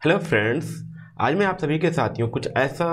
Hello friends. आज मैं आप सभी के साथियों कुछ ऐसा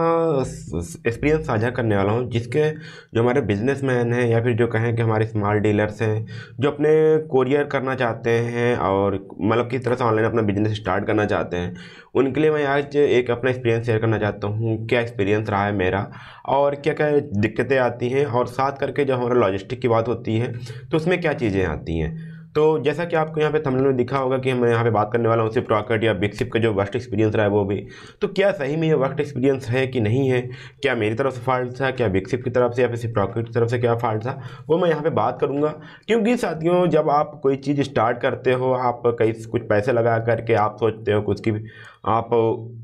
एक्सपीरियंस साझा करने वाला हूं जिसके जो हमारे बिजनेसमैन हैं या फिर जो कहें कि हमारे स्मॉल डीलर्स हैं जो अपने कोरियर करना चाहते हैं और मतलब किस तरह से ऑनलाइन अपना बिजनेस स्टार्ट करना चाहते हैं, उनके लिए मैं आज एक अपना एक्सपीरियंस शेयर करना चाहता हूं। क्या एक्सपीरियंस रहा है मेरा और क्या क्या दिक्कतें आती हैं, और साथ करके जब हमारा लॉजिस्टिक की बात होती है तो उसमें क्या चीज़ें आती हैं। तो जैसा कि आपको यहाँ पे थंबनेल में दिखा होगा कि मैं यहाँ पे बात करने वाला हूँ सिर्फ रॉकेट या बिग शिप का जो वर्स्ट एक्सपीरियंस रहा है वो भी। तो क्या सही में ये वर्स्ट एक्सपीरियंस है कि नहीं है, क्या मेरी तरफ से फॉल्ट था, क्या बिग शिप की तरफ से या फिर सिर्फ रॉकेट की तरफ से क्या फॉल्ट था, वो मैं यहाँ पे बात करूँगा। क्योंकि साथियों, जब आप कोई चीज़ स्टार्ट करते हो, आप कई कुछ पैसे लगा करके आप सोचते हो कुछ की आप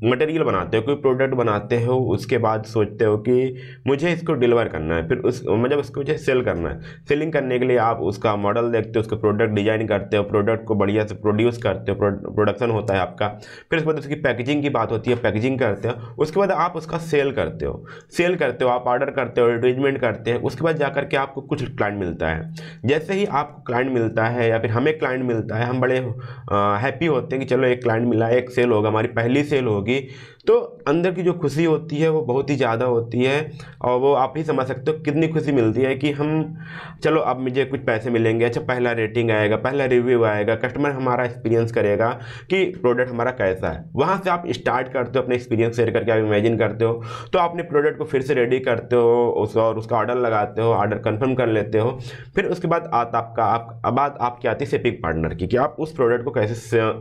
मटेरियल बनाते हो, कोई प्रोडक्ट बनाते हो, उसके बाद सोचते हो कि मुझे इसको डिलीवर करना है, फिर उस मतलब उसको मुझे सेल करना है। सेलिंग करने के लिए आप उसका मॉडल देखते हो, उसका प्रोडक्ट डिजाइन करते हो, प्रोडक्ट को बढ़िया से प्रोड्यूस करते हो, प्रोडक्शन होता है आपका। फिर उसके बाद उसकी पैकेजिंग की बात होती है, पैकेजिंग करते हो, उसके बाद आप उसका सेल करते हो, आप ऑर्डर करते हो, एडवर्टीजमेंट करते हैं। उसके बाद जाकर के आपको कुछ क्लाइंट मिलता है। जैसे ही आपको क्लाइंट मिलता है या फिर हमें क्लाइंट मिलता है, हम बड़े हैप्पी होते हैं कि चलो एक क्लाइंट मिला, एक सेल होगा, हमारी पहली सेल होगी। तो अंदर की जो खुशी होती है वो बहुत ही ज़्यादा होती है, और वो आप ही समझ सकते हो कितनी खुशी मिलती है कि हम चलो अब मुझे कुछ पैसे मिलेंगे। अच्छा, पहला रेटिंग आएगा, पहला रिव्यू आएगा, कस्टमर हमारा एक्सपीरियंस करेगा कि प्रोडक्ट हमारा कैसा है। वहाँ से आप स्टार्ट करते हो अपने एक्सपीरियंस शेयर करके, आप इमेजिन करते हो, तो अपने प्रोडक्ट को फिर से रेडी करते हो और उसका ऑर्डर लगाते हो, ऑर्डर कन्फर्म कर लेते हो। फिर उसके बाद बात आपकी आती है शिपिंग पार्टनर की, कि आप उस प्रोडक्ट को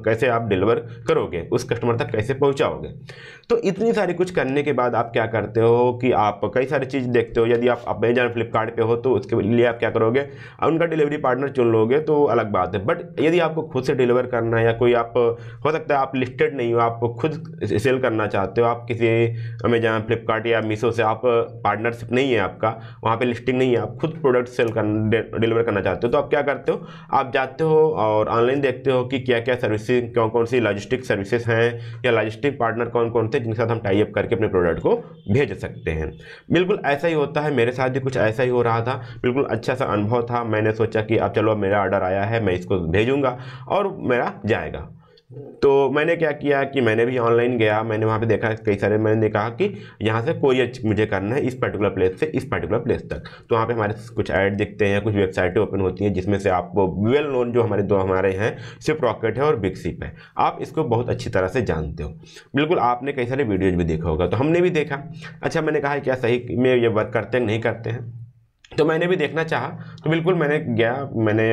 कैसे आप डिलीवर करोगे, उस कस्टमर तक कैसे पहुंचाओगे। तो इतनी सारी कुछ करने के बाद आप क्या करते हो कि आप कई सारी चीज़ देखते हो। यदि आप अमेजन फ्लिपकार्ट पे हो तो उसके लिए आप क्या करोगे, उनका डिलीवरी पार्टनर चुन लोगे तो अलग बात है। बट यदि आपको खुद से डिलीवर करना है, या कोई आप हो सकता है आप लिस्टेड नहीं हो, आप खुद सेल करना चाहते हो, आप किसी अमेजन फ्लिपकार्ट या मीशो से आप पार्टनरशिप नहीं है आपका, वहाँ पर लिस्टिंग नहीं है, आप खुद प्रोडक्ट डिलीवर करना चाहते हो, तो आप क्या करते हो, आप जाते हो और ऑनलाइन देखते हो कि क्या क्या सर्विसेज, कौन कौन सी लॉजिस्टिक सर्विसेज हैं या लॉजिस्टिक पार्टनर कौन कौन थे जिनके साथ हम टाई अप करके अपने प्रोडक्ट को भेज सकते हैं। बिल्कुल ऐसा ही होता है, मेरे साथ भी कुछ ऐसा ही हो रहा था। बिल्कुल अच्छा सा अनुभव था। मैंने सोचा कि अब चलो मेरा ऑर्डर आया है, मैं इसको भेजूंगा और मेरा जाएगा। तो मैंने क्या किया कि मैंने भी ऑनलाइन गया, मैंने वहाँ पे देखा कई सारे, मैंने कहा कि यहाँ से कोरियर मुझे करना है इस पर्टिकुलर प्लेस से इस पर्टिकुलर प्लेस तक। तो वहाँ पे हमारे कुछ ऐड दिखते हैं, कुछ वेबसाइटें ओपन होती हैं जिसमें से आपको वेल नोन जो हमारे हैं सिर्फ रॉकेट है और बिग शिप है, आप इसको बहुत अच्छी तरह से जानते हो। बिल्कुल आपने कई सारे वीडियोज भी देखा होगा, तो हमने भी देखा। अच्छा, मैंने कहा क्या सही में ये वर्क करते हैं नहीं करते हैं, तो मैंने भी देखना चाहा। तो बिल्कुल मैंने गया, मैंने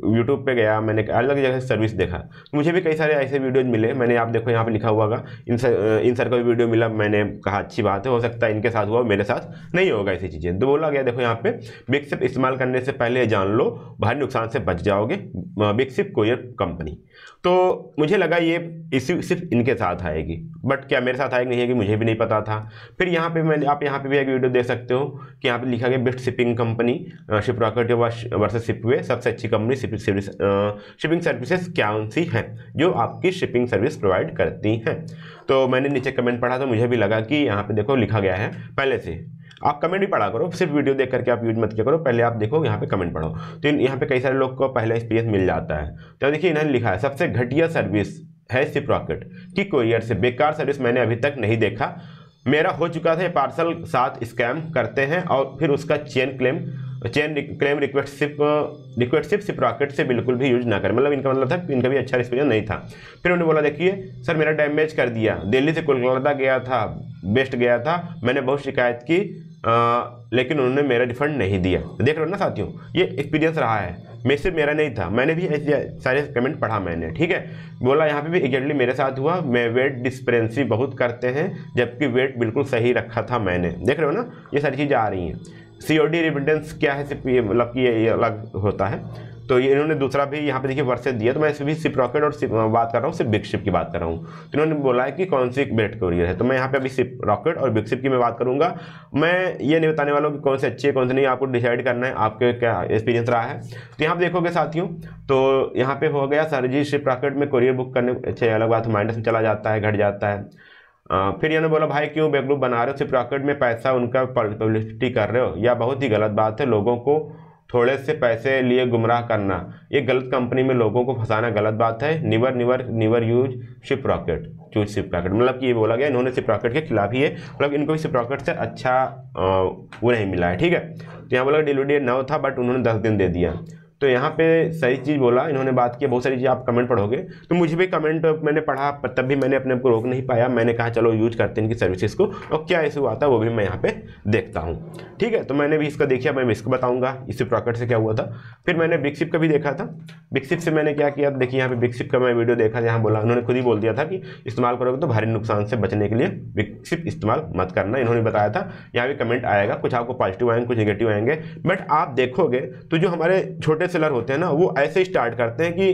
यूट्यूब पे गया, मैंने अलग जगह सर्विस देखा, मुझे भी कई सारे ऐसे वीडियोज मिले। मैंने आप देखो यहाँ पे लिखा हुआ होगा इन सर का भी वीडियो मिला। मैंने कहा अच्छी बात है, हो सकता है इनके साथ हुआ, मेरे साथ नहीं होगा ऐसी चीज़ें। तो बोला गया देखो यहाँ पे बिग शिप इस्तेमाल करने से पहले जान लो, भारी नुकसान से बच जाओगे, बिग शिप कोरियर कंपनी। तो मुझे लगा ये सिर्फ इनके साथ आएगी, बट क्या मेरे साथ आएगी नहीं आएगी मुझे भी नहीं पता था। फिर यहाँ पे आप यहाँ पे भी एक वीडियो देख सकते हो कि यहाँ पे लिखा गया best shipping company Shiprocket versus Shipway, सबसे अच्छी कंपनी शिपिंग सर्विसेज कौन सी हैं जो आपकी शिपिंग सर्विस प्रोवाइड करती हैं। तो मैंने नीचे कमेंट पढ़ा तो मुझे भी लगा कि यहाँ पे देखो लिखा गया है पहले से। आप कमेंट भी पढ़ा करो, सिर्फ वीडियो देख करके आप यूज मत किया करो, पहले आप देखो यहाँ पे कमेंट पढ़ो। तो यहाँ पे कई सारे लोग को पहला एक्सपीरियंस मिल जाता है। तो देखिए इन्होंने लिखा है सबसे घटिया सर्विस है शिप रॉकेट की कोरियर से, बेकार सर्विस मैंने अभी तक नहीं देखा। मेरा हो चुका था, पार्सल साथ स्कैम करते हैं और फिर उसका chain claim request ship rocket से बिल्कुल भी यूज ना करें। मतलब इनका मतलब था कि इनका भी अच्छा एक्सपीरियंस नहीं था। फिर उन्होंने बोला देखिए सर मेरा डैमेज कर दिया, दिल्ली से कोलकाता गया था, बेस्ट गया था, मैंने बहुत शिकायत की लेकिन उन्होंने मेरा रिफंड नहीं दिया। देख रहे हो ना साथियों, ये एक्सपीरियंस रहा है, सिर्फ मेरा नहीं था, मैंने भी ऐसे सारे कमेंट पढ़ा मैंने, ठीक है। बोला यहाँ पे भी एग्जैक्टली मेरे साथ हुआ, मैं वेट डिस्पेंसी बहुत करते हैं जबकि वेट बिल्कुल सही रखा था मैंने। देख रहे हो ना, ये सारी चीज़ें आ रही हैं। सीओडी रिमिटेंस क्या है, सिर्फ ये मतलब कि ये अलग होता है। तो ये इन्होंने दूसरा भी यहाँ पे देखिए वर्सेस दिया, तो मैं भी शिप रॉकेट और बात कर रहा हूँ, सिर्फ बिग शिप की बात कर रहा हूँ। तो इन्होंने बोला है कि कौन सी बेस्ट कोरियर है, तो मैं यहाँ पे अभी शिप रॉकेट और बिग शिप की मैं बात करूँगा। मैं ये नहीं बताने वाला हूँ कि कौन से अच्छी है कौन से नहीं, आपको डिसाइड करना है आपके क्या एक्सपीरियंस रहा है। तो यहाँ पे देखोगे साथियों, तो यहाँ पे हो गया सर जी शिप रॉकेट में कोरियर बुक करने, अच्छे अलग बात माइनस में चला जाता है, घट जाता है। फिर इन्होंने बोला भाई क्यों बेवकूफ़ बना रहे हो, शिप रॉकेट में पैसा उनका पब्लिसिटी कर रहे हो, यह बहुत ही गलत बात है। लोगों को थोड़े से पैसे लिए गुमराह करना, ये गलत कंपनी में लोगों को फंसाना गलत बात है। Never use Shiprocket. Choose Shiprocket, मतलब कि ये बोला गया इन्होंने शिपरॉकेट के खिलाफ ही है, मतलब इनको भी शिपरॉकेट से अच्छा वो नहीं मिला है। ठीक है, तो यहाँ बोला डिलीवरी डेट 9 था बट उन्होंने 10 दिन दे दिया। तो यहाँ पे सही चीज़ बोला इन्होंने, बात की बहुत सारी चीज़ आप कमेंट पढ़ोगे, तो मुझे भी कमेंट मैंने पढ़ा तब भी मैंने अपने आप को रोक नहीं पाया, मैंने कहा चलो यूज करते हैं इनकी सर्विसेज को, और क्या इशू आता है वो भी मैं यहाँ पे देखता हूँ। ठीक है, तो मैंने भी इसका देखा, मैं इसको बताऊँगा इस शिपरॉकेट से क्या हुआ था। फिर मैंने बिग शिप का भी देखा था, बिग शिप से मैंने क्या किया, देखिए यहाँ पे बिग शिप का मैं वीडियो देखा, यहाँ बोला उन्होंने खुद ही बोल दिया था कि इस्तेमाल करोगे तो भारी नुकसान से बचने के लिए बिग शिप इस्तेमाल मत करना, इन्होंने बताया था। यहाँ भी कमेंट आएगा, कुछ आपको पॉजिटिव आएंगे, कुछ नेगेटिव आएंगे, बट आप देखोगे तो जो हमारे छोटे सेलर होते हैं ना, वो ऐसे स्टार्ट करते हैं कि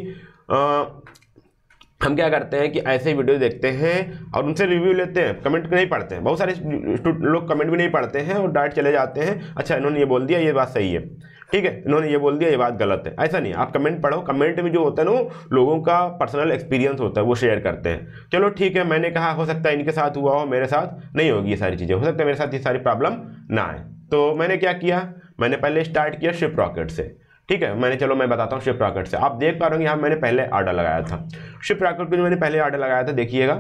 हम क्या करते हैं कि ऐसे ही वीडियो देखते हैं और उनसे रिव्यू लेते हैं, कमेंट नहीं पढ़ते हैं, बहुत सारे लोग कमेंट भी नहीं पढ़ते हैं और डायरेक्ट चले जाते हैं, अच्छा इन्होंने ये बोल दिया ये बात सही है, ठीक है, इन्होंने ये बोल दिया ये बात गलत है। ऐसा नहीं, आप कमेंट पढ़ो, कमेंट में जो होता है ना वो लोगों का पर्सनल एक्सपीरियंस होता है, वो शेयर करते हैं। चलो ठीक है, मैंने कहा हो सकता है इनके साथ हुआ हो, मेरे साथ नहीं होगी ये सारी चीज़ें, हो सकता है मेरे साथ ये सारी प्रॉब्लम ना आए। तो मैंने क्या किया, मैंने पहले स्टार्ट किया शिपरॉकेट से। ठीक है, मैंने चलो मैं बताता हूँ शिपरॉकेट से। आप देख पा रहे हो यहाँ मैंने पहले ऑर्डर लगाया था शिपरॉकेट को, जो मैंने पहले ऑर्डर लगाया था देखिएगा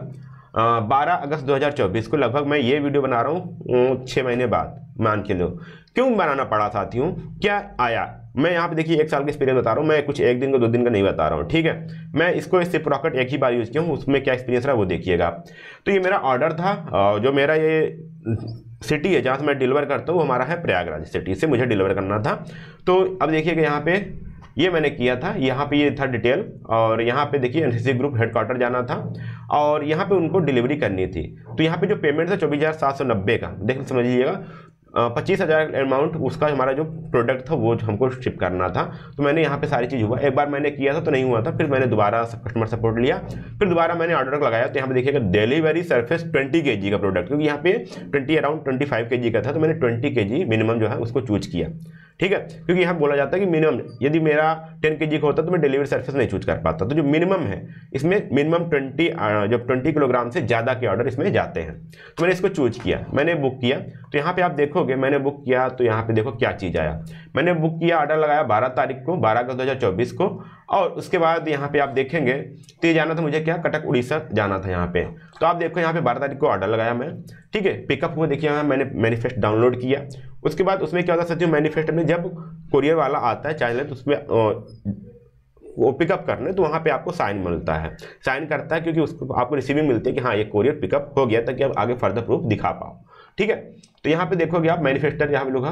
12 अगस्त 2024 को, लगभग मैं ये वीडियो बना रहा हूँ 6 महीने बाद, मान के लो। क्यों बनाना पड़ा साथियों, क्या आया, मैं यहाँ पे देखिए 1 साल का एक्सपीरियंस बता रहा हूँ, मैं कुछ 1 दिन का 2 दिन का नहीं बता रहा हूँ। ठीक है, मैं इसको शिपरॉकेट एक ही बार यूज़ किया हूँ, उसमें क्या एक्सपीरियंस रहा वो देखिएगा आप। तो ये मेरा ऑर्डर था, जो मेरा ये सिटी है जहाँ से मैं डिलीवर करता हूँ वो हमारा है प्रयागराज सिटी से, मुझे डिलीवर करना था। तो अब देखिएगा यहाँ पे ये मैंने किया था, यहाँ पे ये था डिटेल, और यहाँ पे देखिए एनसीसी ग्रुप हेडक्वार्टर जाना था और यहाँ पे उनको डिलीवरी करनी थी। तो यहाँ पे जो पेमेंट था 24,790 का, देख समझ लीजिएगा 25,000 अमाउंट उसका हमारा जो प्रोडक्ट था वो हमको शिप करना था। तो मैंने यहाँ पे सारी चीज़ हुआ, एक बार मैंने किया था तो नहीं हुआ था, फिर मैंने दोबारा कस्टमर सपोर्ट लिया, फिर दोबारा मैंने ऑर्डर लगाया। तो यहाँ पे देखिएगा डिलीवरी सरफेस 20 kg का प्रोडक्ट, क्योंकि यहाँ पे 20 अराउंड 25 kg का था, तो मैंने 20 kg मिनिमम जो है उसको चूज किया। ठीक है, क्योंकि यहाँ बोला जाता है कि मिनिमम यदि मेरा 10 kg का होता तो मैं डिलीवरी सर्विस नहीं चूज कर पाता, तो जो मिनिमम है इसमें मिनिमम 20 किलोग्राम से ज़्यादा के ऑर्डर इसमें जाते हैं। तो मैंने इसको चूज किया, मैंने बुक किया। तो यहाँ पे आप देखोगे मैंने बुक किया, तो यहाँ पे देखो क्या चीज़ आया, मैंने बुक किया, ऑर्डर लगाया 12 तारीख को, 12 अगस्त 2024 को, और उसके बाद यहाँ पे आप देखेंगे तो ये जाना था मुझे क्या, कटक उड़ीसा जाना था यहाँ पे। तो आप देखो यहाँ पे 12 तारीख को ऑर्डर लगाया मैं, ठीक है, पिकअप हुआ, देखिए मैंने मैनिफेस्ट डाउनलोड किया। उसके बाद उसमें क्या होता है साथियों, मैनिफेस्ट में जब कुरियर वाला आता है चाहे तो उसमें वो पिकअप करने, तो वहाँ पे आपको साइन मिलता है, साइन करता है, क्योंकि उसको आपको रिसीविंग मिलती है कि हाँ ये कुरियर पिकअप हो गया, ताकि आप आगे फर्दर प्रूफ दिखा पाओ। ठीक है, तो यहाँ पे देखोगे आप मैनिफेस्टर यहाँ पे लोग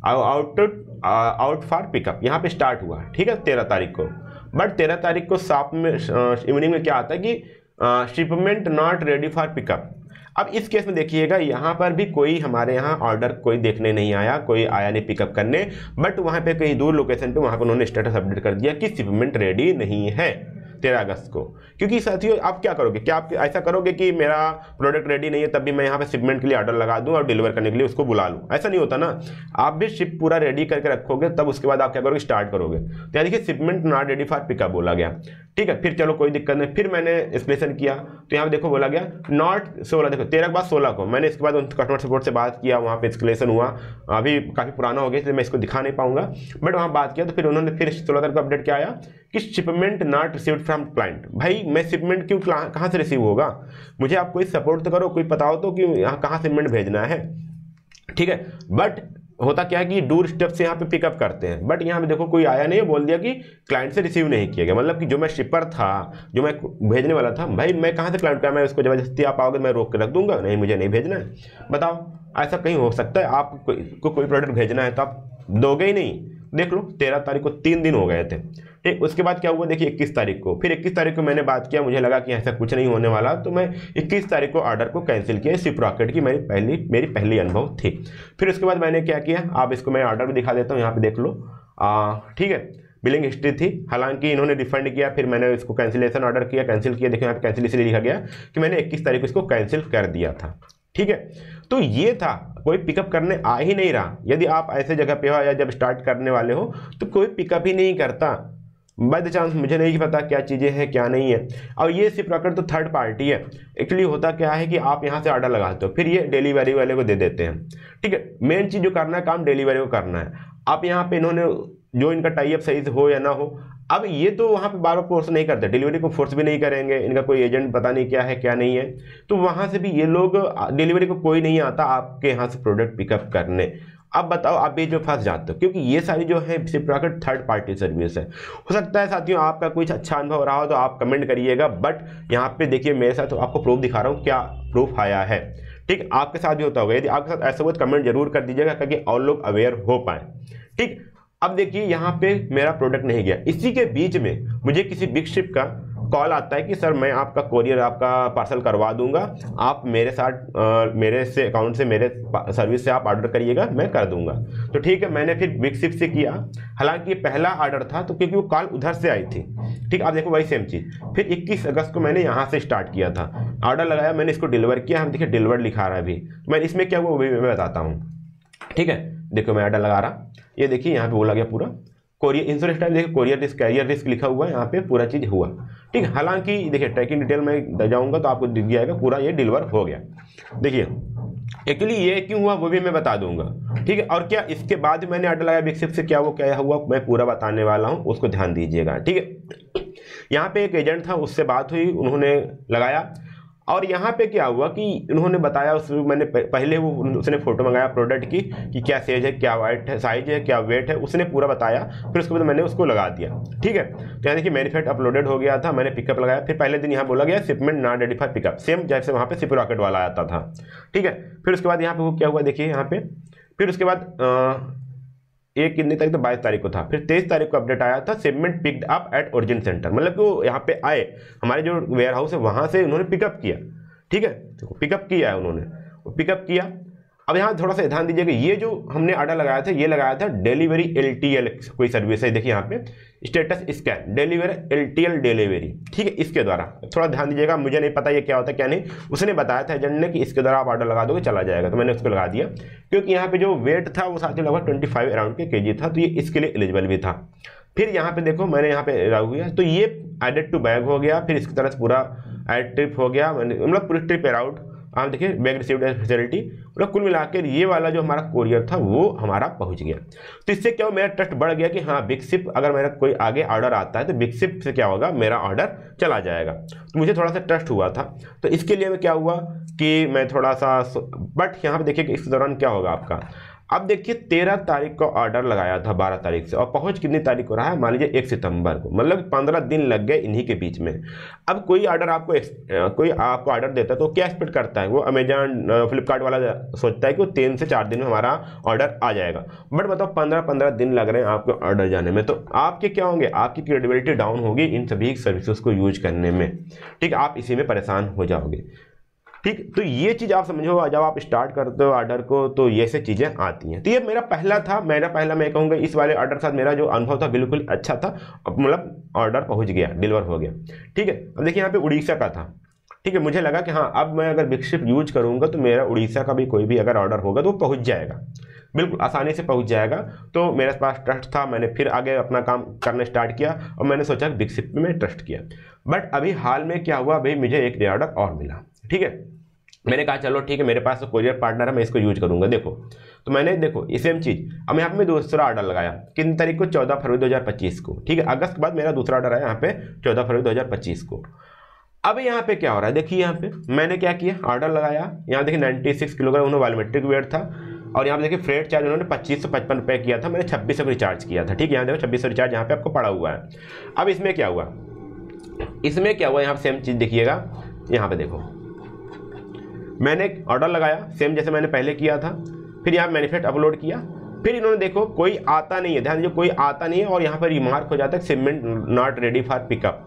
आउट फॉर पिकअप यहाँ पे स्टार्ट हुआ, ठीक है 13 तारीख को। बट 13 तारीख को शाम में इवनिंग में क्या आता है कि shipment not ready for pickup. अब इस केस में देखिएगा यहाँ पर भी कोई हमारे यहाँ ऑर्डर कोई देखने नहीं आया, कोई आया नहीं पिकअप करने, बट वहाँ पे कहीं दूर लोकेशन पे वहाँ पे उन्होंने स्टेटस अपडेट कर दिया कि शिपमेंट रेडी नहीं है 13 अगस्त को। क्योंकि साथियों आप क्या करोगे, क्या आप ऐसा करोगे कि मेरा प्रोडक्ट रेडी नहीं है तब भी मैं यहाँ पे शिपमेंट के लिए ऑर्डर लगा दूँ और डिलीवर करने के लिए उसको बुला लूँ, ऐसा नहीं होता ना। आप भी शिप पूरा रेडी करके रखोगे, तब उसके बाद आप क्या करोगे, स्टार्ट करोगे। तो देखिए shipment not ready for pickup बोला गया, ठीक है, फिर चलो कोई दिक्कत नहीं, फिर मैंने एक्सप्लेनेशन किया, तो यहाँ पे देखो बोला गया नॉट 16, देखो 13 के बाद 16 को मैंने इसके बाद कस्टमर सपोर्ट से बात किया, वहाँ पे एक्सप्लेनेशन हुआ, अभी काफ़ी पुराना हो गया इसलिए मैं इसको दिखा नहीं पाऊंगा, बट वहाँ बात किया। तो फिर उन्होंने फिर 16 तारीख को अपडेट क्या आया कि shipment not received from client. भाई मैं शिपमेंट क्यों कहाँ से रिसीव होगा, मुझे आप कोई सपोर्ट तो करो, कोई बताओ तो कि यहाँ कहाँ शिपमेंट भेजना है, ठीक है। बट होता क्या है कि डोर स्टेप से यहाँ पे पिकअप करते हैं, बट यहाँ पे देखो कोई आया नहीं, बोल दिया कि क्लाइंट से रिसीव नहीं किया गया, मतलब कि जो मैं शिपर था, जो मैं भेजने वाला था, भाई मैं कहाँ से क्लाइंट का, मैं उसको जबरदस्ती आप आओगे मैं रोक के रख दूंगा, नहीं मुझे नहीं भेजना है। बताओ ऐसा कहीं हो सकता है, आप कोई प्रोडक्ट भेजना है तो आप दोगे ही नहीं। देख लो 13 तारीख को 3 दिन हो गए थे, ठीक। उसके बाद क्या हुआ देखिए 21 तारीख को, फिर 21 तारीख को मैंने बात किया, मुझे लगा कि ऐसा कुछ नहीं होने वाला, तो मैं 21 तारीख को ऑर्डर को कैंसिल किया। शिपरॉकेट की मेरी पहली अनुभव थी। फिर उसके बाद मैंने क्या किया, आप इसको मैं ऑर्डर भी दिखा देता हूँ, यहाँ पे देख लो, ठीक है, बिलिंग हिस्ट्री थी, हालांकि इन्होंने रिफंड किया, फिर मैंने इसको कैंसिलेशन ऑर्डर किया, कैंसिल किया, देखिए यहाँ पे कैंसिल इसलिए लिखा गया कि मैंने 21 तारीख को इसको कैंसिल कर दिया था, ठीक है। तो ये था, कोई पिकअप करने आ ही नहीं रहा। यदि आप ऐसे जगह पे हो या जब स्टार्ट करने वाले हो तो कोई पिकअप ही नहीं करता, बाय द चांस, मुझे नहीं पता क्या चीज़ें हैं क्या नहीं है। और ये शिपरॉकेट तो थर्ड पार्टी है, एक्चुअली होता क्या है कि आप यहाँ से ऑर्डर लगाते हो, फिर ये डिलीवरी वाले को दे देते हैं, ठीक है। मेन चीज़ जो करना है काम डिलीवरी को करना है। आप यहाँ पे इन्होंने जो इनका टाई अप सही से हो या ना हो, अब ये तो वहाँ पे बार बार फोर्स नहीं करते, डिलीवरी को फोर्स भी नहीं करेंगे, इनका कोई एजेंट पता नहीं क्या है क्या नहीं है, तो वहाँ से भी ये लोग डिलीवरी को कोई नहीं आता आपके यहाँ से प्रोडक्ट पिकअप करने। अब बताओ आप बीच में फंस जाते हो, क्योंकि ये सारी जो है सिप्राकेट थर्ड पार्टी सर्विस है। हो सकता है साथियों आपका कुछ अच्छा अनुभव रहा हो तो आप कमेंट करिएगा, बट यहाँ पे देखिए मेरे साथ तो आपको प्रूफ दिखा रहा हूँ, क्या प्रूफ आया है। ठीक, आपके साथ भी होता होगा, यदि आपके साथ ऐसा हो तो कमेंट जरूर कर दीजिएगा ताकि और लोग अवेयर हो पाए। ठीक, अब देखिए यहाँ पे मेरा प्रोडक्ट नहीं गया, इसी के बीच में मुझे किसी बिग शिप का कॉल आता है कि सर मैं आपका कोरियर आपका पार्सल करवा दूंगा, आप मेरे साथ मेरे से अकाउंट से मेरे सर्विस से आप ऑर्डर करिएगा, मैं कर दूंगा। तो ठीक है, मैंने फिर बिग शिप से किया, हालांकि ये पहला ऑर्डर था तो क्योंकि वो कॉल उधर से आई थी। ठीक, आप देखो वही सेम चीज़। फिर 21 अगस्त को मैंने यहाँ से स्टार्ट किया था, ऑर्डर लगाया, मैंने इसको डिलीवर किया, हम देखिए डिलीवर लिखा रहा है अभी, मैं इसमें क्या हुआ वो भी मैं बताता हूँ। ठीक है, देखो मैं ऑर्डर लगा रहा, ये देखिए यहाँ पे बोला गया पूरा कोरियर इंश्योरेंस टाइप, देखिए कोरियर रिस्क कैरियर रिस्क लिखा हुआ है यहाँ पे, पूरा चीज़ हुआ। ठीक, हालांकि देखिए ट्रैकिंग डिटेल में जाऊँगा तो आपको दिख जाएगा पूरा ये डिलीवर हो गया। देखिए एक्चुअली ये क्यों हुआ वो भी मैं बता दूंगा। ठीक है, और क्या इसके बाद मैंने ऑर्डर लगाया बिग शिप से, क्या वो क्या हुआ मैं पूरा बताने वाला हूँ, उसको ध्यान दीजिएगा। ठीक है, यहाँ पे एक एजेंट था, उससे बात हुई, उन्होंने लगाया, और यहाँ पे क्या हुआ कि उन्होंने बताया, उसमें मैंने पहले वो उसने फोटो मंगाया प्रोडक्ट की कि क्या साइज है, क्या वाइट है, साइज है, क्या वेट है, उसने पूरा बताया, फिर उसके बाद मैंने उसको लगा दिया। ठीक है, तो यहाँ देखिए मैनिफेस्ट अपलोडेड हो गया था, मैंने पिकअप लगाया, फिर पहले दिन यहाँ बोला गया shipment not ready for pickup, same जैसे वहाँ पे सिप्राकेट वाला आता था। ठीक है, फिर उसके बाद यहाँ पे वो क्या हुआ देखिए यहाँ पे, फिर उसके बाद एक कितनी तारीख तो 22 तारीख को था, फिर 23 तारीख को अपडेट आया था shipment picked up at origin centre, मतलब कि वो यहाँ पे आए, हमारे जो वेयर हाउस है वहाँ से उन्होंने पिकअप किया। ठीक है, तो पिकअप किया है उन्होंने, वो पिकअप किया। अब यहाँ थोड़ा सा ध्यान दीजिएगा, ये जो हमने ऑर्डर लगाया था ये लगाया था डिलीवरी LTL कोई सर्विस है, देखिए यहाँ पे status scan delivery LTL delivery. ठीक है, इसके द्वारा थोड़ा ध्यान दीजिएगा, मुझे नहीं पता ये क्या होता है क्या नहीं, उसने बताया था एजेंट ने कि इसके द्वारा आप ऑर्डर लगा दोगे चला जाएगा, तो मैंने उसको लगा दिया, क्योंकि यहाँ पे जो वेट था वो साथ में लगभग 25 अराउंड के KG था, तो ये इसके लिए एलिजिबल भी था। फिर यहाँ पे देखो मैंने यहाँ पे लागू किया तो ये एडेड टू बैग हो गया, फिर इसकी तरह से पूरा एड ट्रिप हो गया, मतलब पूरी ट्रिप अराउट आप देखिए बैग रिसीव्ड एज फैसिलिटी, मतलब कुल मिलाकर ये वाला जो हमारा कोरियर था वो हमारा पहुंच गया। तो इससे क्या हो मेरा ट्रस्ट बढ़ गया कि हाँ बिग शिप अगर मेरा कोई आगे ऑर्डर आता है तो बिग शिप से क्या होगा मेरा ऑर्डर चला जाएगा, तो मुझे थोड़ा सा ट्रस्ट हुआ था। तो इसके लिए मैं क्या हुआ कि मैं थोड़ा सा, बट यहाँ पे देखिए कि इस दौरान क्या होगा आपका, अब देखिए 13 तारीख को ऑर्डर लगाया था 12 तारीख से, और पहुंच कितनी तारीख को रहा है मान लीजिए 1 सितंबर को, मतलब 15 दिन लग गए इन्हीं के बीच में। अब कोई ऑर्डर कोई आपको ऑर्डर देता है तो क्या एक्सपेक्ट करता है वो, अमेजॉन फ्लिपकार्ट वाला सोचता है कि वो 3 से 4 दिन में हमारा ऑर्डर आ जाएगा, बट बताओ 15 दिन लग रहे हैं आपके ऑर्डर जाने में, तो आपके क्या होंगे, आपकी क्रेडिबिलिटी डाउन होगी इन सभी सर्विसेज को यूज करने में। ठीक, आप इसी में परेशान हो जाओगे। ठीक, तो ये चीज़ आप समझो, जब आप स्टार्ट करते हो ऑर्डर को तो ये से चीज़ें आती हैं। तो ये मेरा पहला मैं कहूँगा इस वाले ऑर्डर के साथ मेरा जो अनुभव था बिल्कुल अच्छा था, मतलब ऑर्डर पहुँच गया, डिलीवर हो गया। ठीक है, अब देखिए यहाँ पे उड़ीसा का था। ठीक है, मुझे लगा कि हाँ अब मैं अगर बिग शिप यूज करूँगा तो मेरा उड़ीसा का भी कोई भी अगर ऑर्डर होगा तो वो पहुँच जाएगा, बिल्कुल आसानी से पहुँच जाएगा। तो मेरे पास ट्रस्ट था, मैंने फिर आगे अपना काम करना स्टार्ट किया और मैंने सोचा बिग शिप पे मैं ट्रस्ट किया। बट अभी हाल में क्या हुआ, भाई मुझे एक ऑर्डर और मिला। ठीक है, मैंने कहा चलो ठीक है मेरे पास तो कोरियर पार्टनर है, मैं इसको यूज करूंगा। देखो तो मैंने देखो सेम चीज़, अब यहाँ पे मैं दूसरा ऑर्डर लगाया कितनी तारीख को, 14 फरवरी 2025 को। ठीक है, अगस्त के बाद मेरा दूसरा ऑर्डर है यहाँ पे 14 फरवरी 2025 को। अब यहाँ पे क्या हो रहा है देखिए, यहाँ पे मैंने क्या किया, ऑर्डर लगाया, यहाँ देखिए 96 किलोग्राम उन्होंने वॉल्यूमेट्रिक वेट था, और यहाँ पे देखिए फ्रेट चार्ज उन्होंने 2555 रुपये किया था, मैंने 2600 रिचार्ज किया था। ठीक है, यहाँ देखो 2600 रिचार्ज यहाँ पे आपको पड़ा हुआ है। अब इसमें क्या हुआ, यहाँ पे सेम चीज़ देखिएगा, यहाँ पे देखो मैंने ऑर्डर लगाया सेम जैसे मैंने पहले किया था, फिर यहाँ मैनिफेस्ट अपलोड किया, फिर इन्होंने देखो कोई आता नहीं है, ध्यान दीजिए कोई आता नहीं है, और यहाँ पर रिमार्क हो जाता है shipment not ready for pickup,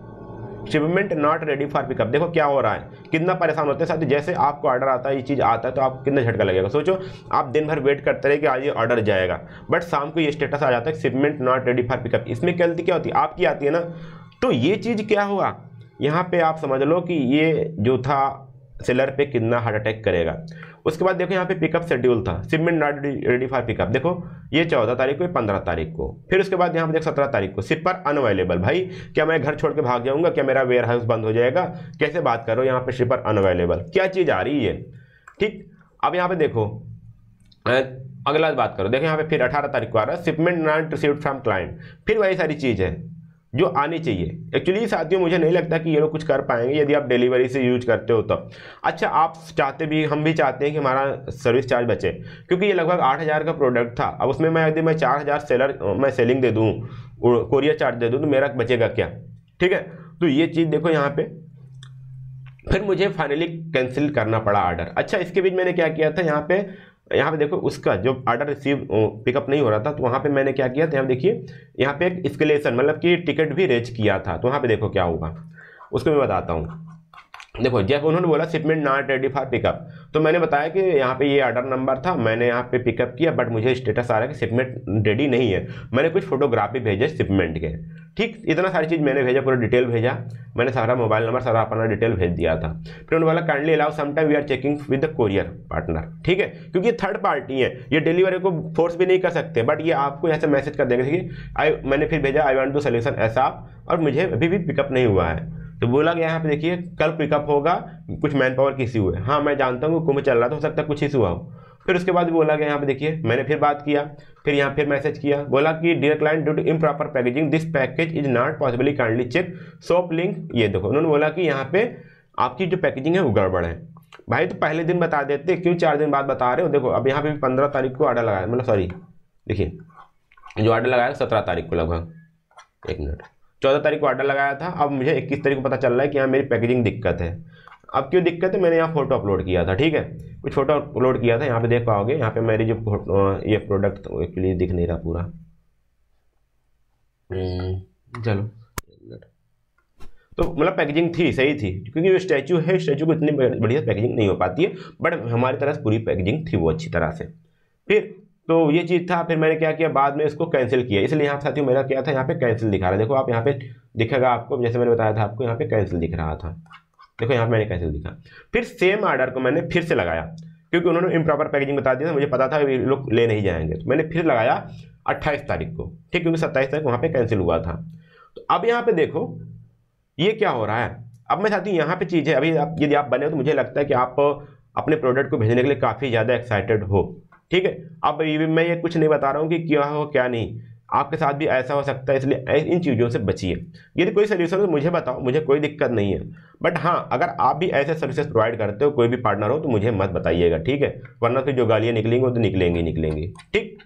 shipment not ready for pickup. देखो क्या हो रहा है, कितना परेशान होते हैं साथ, जैसे आपको ऑर्डर आता है ये चीज़ आता है तो आपको कितना झटका लगेगा। सोचो आप दिन भर वेट करते रहे कि आज ये ऑर्डर जाएगा, बट शाम को ये स्टेटस आ जाता है shipment not ready for pickup. इसमें गलती क्या होती है, आपकी आती है ना, तो ये चीज़ क्या हुआ यहाँ पे आप समझ लो कि ये जो था सेलर पे कितना हार्ट अटैक करेगा। उसके बाद देखो यहाँ पे पिकअप शेड्यूल था, shipment not ready for pickup, देखो ये 14 तारीख को, 15 तारीख को, फिर उसके बाद यहाँ पे देखो 17 तारीख को शिपर अनअवेलेबल। भाई क्या मैं घर छोड़ के भाग जाऊंगा, क्या मेरा वेयर हाउस बंद हो जाएगा, कैसे बात करो, यहाँ पे शिपर अनअवेलेबल क्या चीज़ आ रही है। ठीक, अब यहाँ पे देखो अगला बात करो, देखो यहाँ पे फिर 18 तारीख को आ रहा है shipment not received from client, फिर वही सारी चीज़ है। जो आनी चाहिए। एक्चुअली साथियों मुझे नहीं लगता कि ये लोग कुछ कर पाएंगे यदि आप डिलीवरी से यूज करते हो तो। अच्छा, आप चाहते भी, हम भी चाहते हैं कि हमारा सर्विस चार्ज बचे, क्योंकि ये लगभग 8,000 का प्रोडक्ट था। अब उसमें मैं यदि मैं 4,000 मैं सेलिंग दे दूँ, कोरियर चार्ज दे दूँ, तो मेरा बचेगा क्या? ठीक है, तो ये चीज़ देखो यहाँ पे। फिर मुझे फाइनली कैंसिल करना पड़ा ऑर्डर। अच्छा, इसके बीच मैंने क्या किया था, यहाँ पे देखो उसका जो ऑर्डर रिसीव पिकअप नहीं हो रहा था, तो वहाँ पे मैंने क्या किया था, यहाँ देखिए, यहाँ पे एक एस्केलेशन मतलब कि टिकट भी रेज किया था। तो वहाँ पे देखो क्या होगा, उसको मैं बताता हूँ। देखो, जब उन्होंने बोला shipment not ready for pickup, तो मैंने बताया कि यहाँ पे ये ऑर्डर नंबर था, मैंने यहाँ पे पिकअप किया, बट मुझे स्टेटस आ रहा है कि शिपमेंट रेडी नहीं है। मैंने कुछ फोटोग्राफी भेजे शिपमेंट के, ठीक, इतना सारी चीज़ मैंने भेजा, पूरा डिटेल भेजा मैंने, सारा मोबाइल नंबर, सारा अपना डिटेल भेज दिया था। फिर उन्होंने बोला kindly allow some time we are checking with the courier partner. ठीक है, क्योंकि ये थर्ड पार्टी है, ये डिलीवरी को फोर्स भी नहीं कर सकते, बट ये आपको ऐसे मैसेज कर देंगे कि मैंने फिर भेजा आई वांट टू सोल्यूशन ऐसा, और मुझे अभी भी पिकअप नहीं हुआ है। तो बोला गया यहाँ पे देखिए कल पिकअप होगा, कुछ मैन पावर की इशू है। हाँ, मैं जानता हूँ कुंभ चल रहा था, हो सकता है कुछ इशू हो। फिर उसके बाद बोला गया यहाँ पे देखिए, मैंने फिर बात किया, फिर यहाँ फिर मैसेज किया, बोला कि dear client due to improper packaging this package is not possibly kindly check shop link. ये देखो, उन्होंने बोला कि यहाँ पे आपकी जो पैकेजिंग है वो गड़बड़ है। भाई तो पहले दिन बता देते, क्यों 4 दिन बाद बता रहे हो? देखो अब यहाँ पे 15 तारीख को ऑर्डर लगाया, मतलब सॉरी देखिए, जो ऑर्डर लगाया 17 तारीख को लगभग, 1 मिनट, 14 तारीख को ऑर्डर लगाया था। अब मुझे 21 तारीख को पता चल रहा है कि यहाँ मेरी पैकेजिंग दिक्कत है। अब क्यों दिक्कत है? मैंने यहाँ फोटो अपलोड किया था, ठीक है, कुछ फोटो अपलोड किया था, यहाँ पे देख पाओगे, यहाँ पे मेरी जो ये प्रोडक्ट एक्चुअली दिख नहीं रहा पूरा, चलो, तो मतलब पैकेजिंग थी, सही थी, क्योंकि जो स्टैचू है, स्टैचू को इतनी बढ़िया पैकेजिंग नहीं हो पाती है, बट हमारी तरह से पूरी पैकेजिंग थी वो अच्छी तरह से। फिर तो ये चीज़ था, फिर मैंने क्या किया, बाद में इसको कैंसिल किया। इसलिए यहाँ साथियों मेरा क्या था, यहाँ पे कैंसिल दिखा रहा है, देखो आप यहाँ पे दिखेगा आपको, जैसे मैंने बताया था आपको, यहाँ पे कैंसिल दिख रहा था, देखो यहाँ पे मैंने कैंसिल दिखा। फिर सेम ऑर्डर को मैंने फिर से लगाया, क्योंकि उन्होंने इम्प्रॉपर पैकेजिंग बता दिया था, मुझे पता था ये लोग ले नहीं जाएंगे, तो मैंने फिर लगाया 28 तारीख को, ठीक, क्योंकि 27 तारीख वहाँ पे कैंसिल हुआ था। तो अब यहाँ पे देखो ये क्या हो रहा है। अब मैं चाहती हूँ यहाँ पे चीज़ है, अभी आप यदि आप बने हो तो मुझे लगता है कि आप अपने प्रोडक्ट को भेजने के लिए काफ़ी ज़्यादा एक्साइटेड हो, ठीक है। अब मैं ये कुछ नहीं बता रहा हूँ कि क्या हो क्या नहीं, आपके साथ भी ऐसा हो सकता है, इसलिए इन चीज़ों से बचिए। यदि कोई सोल्यूशन हो तो मुझे बताओ, मुझे कोई दिक्कत नहीं है, बट हाँ अगर आप भी ऐसे सर्विसेज प्रोवाइड करते हो, कोई भी पार्टनर हो, तो मुझे मत बताइएगा, ठीक है, वरना फिर जो गालियाँ निकलेंगी वो तो निकलेंगी, ठीक।